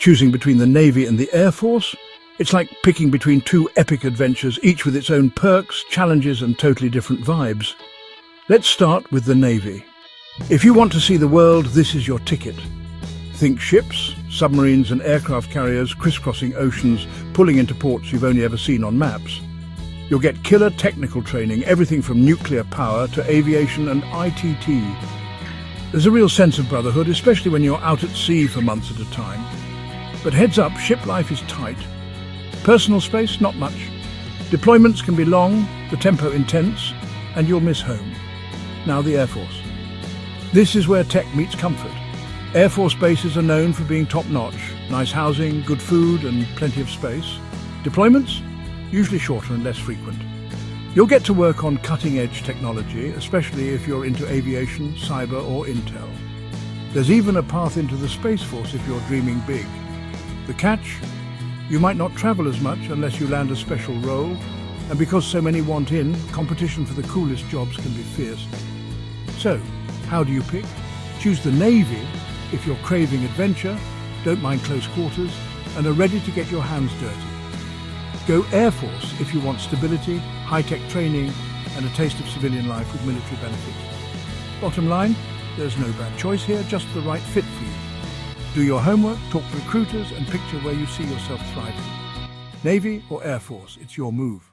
Choosing between the Navy and the Air Force? It's like picking between two epic adventures, each with its own perks, challenges and totally different vibes. Let's start with the Navy. If you want to see the world, this is your ticket. Think ships, submarines and aircraft carriers crisscrossing oceans, pulling into ports you've only ever seen on maps. You'll get killer technical training, everything from nuclear power to aviation and ITT. There's a real sense of brotherhood, especially when you're out at sea for months at a time. But heads up, ship life is tight. Personal space, not much. Deployments can be long, the tempo intense, and you'll miss home. Now the Air Force. This is where tech meets comfort. Air Force bases are known for being top-notch. Nice housing, good food, and plenty of space. Deployments? Usually shorter and less frequent. You'll get to work on cutting-edge technology, especially if you're into aviation, cyber, or intel. There's even a path into the Space Force if you're dreaming big. The catch? You might not travel as much unless you land a special role, and because so many want in, competition for the coolest jobs can be fierce. So, how do you pick? Choose the Navy if you're craving adventure, don't mind close quarters, and are ready to get your hands dirty. Go Air Force if you want stability, high-tech training, and a taste of civilian life with military benefits. Bottom line, there's no bad choice here, just the right fit for you. Do your homework, talk to recruiters, and picture where you see yourself thriving. Navy or Air Force, it's your move.